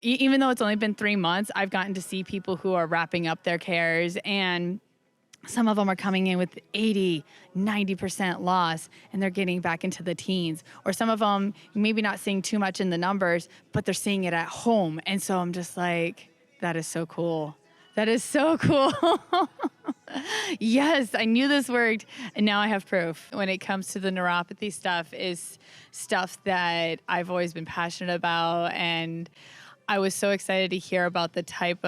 Even though it's only been 3 months, I've gotten to see people who are wrapping up their cares, and some of them are coming in with 80, 90% loss, and they're getting back into the teens. Or some of them, maybe not seeing too much in the numbers, but they're seeing it at home. And so I'm just like, that is so cool. That is so cool. Yes, I knew this worked, and now I have proof. When it comes to the neuropathy stuff, is stuff that I've always been passionate about, and I was so excited to hear about the type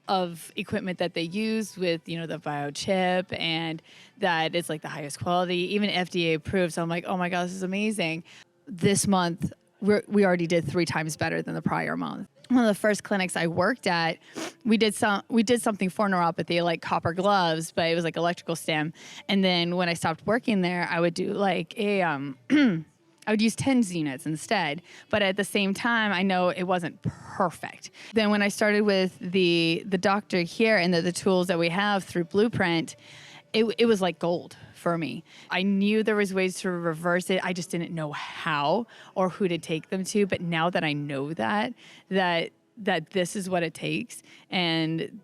of equipment that they use with, the biochip, and that it's like the highest quality, even FDA approved. So I'm like, oh my God, this is amazing. This month, we already did 3 times better than the prior month. One of the first clinics I worked at, we did something for neuropathy, like copper gloves, but it was like electrical stim. And then when I stopped working there, I would do like I would use TENS units instead. But at the same time, I know it wasn't perfect. Then when I started with the doctor here and the tools that we have through Blueprint, it was like gold for me. I knew there was ways to reverse it. I just didn't know how or who to take them to. But now that I know that this is what it takes, and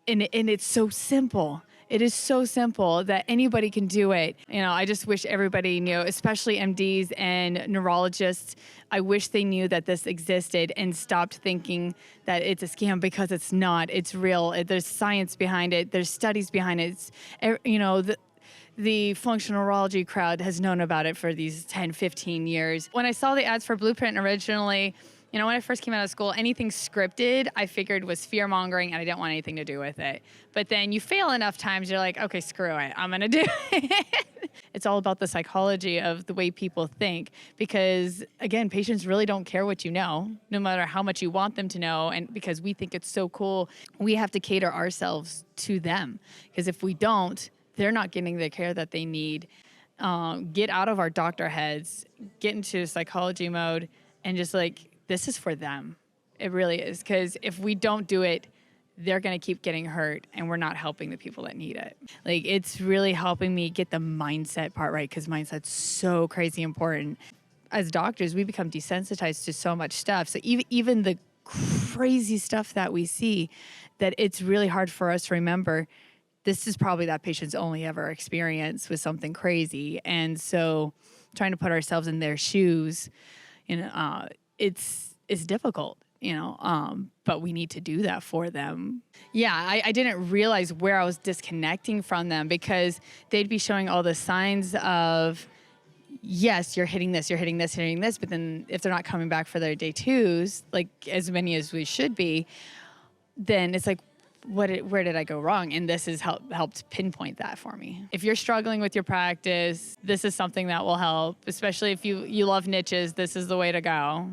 it's so simple. It is so simple that anybody can do it. I just wish everybody knew, especially MDs and neurologists. I wish they knew that this existed and stopped thinking that it's a scam, because it's not. It's real. There's science behind it. There's studies behind it. The functional neurology crowd has known about it for these 10, 15 years. When I saw the ads for Blueprint originally, when I first came out of school, anything scripted I figured was fear-mongering, and I didn't want anything to do with it. But then you fail enough times, you're like, okay, screw it. I'm going to do it. It's all about the psychology of the way people think, because, again, patients really don't care what you know, no matter how much you want them to know. And because we think it's so cool, we have to cater ourselves to them. Because if we don't, they're not getting the care that they need. Get out of our doctor heads, get into psychology mode, and just this is for them. It really is. Because if we don't do it, they're going to keep getting hurt, and we're not helping the people that need it. It's really helping me get the mindset part right, because mindset's so crazy important. As doctors, we become desensitized to so much stuff. So even the crazy stuff that we see, that it's really hard for us to remember, this is probably that patient's only ever experience with something crazy. And so trying to put ourselves in their shoes, it's difficult, but we need to do that for them. Yeah, I didn't realize where I was disconnecting from them, because they'd be showing all the signs of, yes, you're hitting this, you're hitting this, hitting this, but then if they're not coming back for their day 2s, like as many as we should be, then it's like, where did I go wrong? And this has helped pinpoint that for me. If you're struggling with your practice, this is something that will help, especially if you love niches, this is the way to go.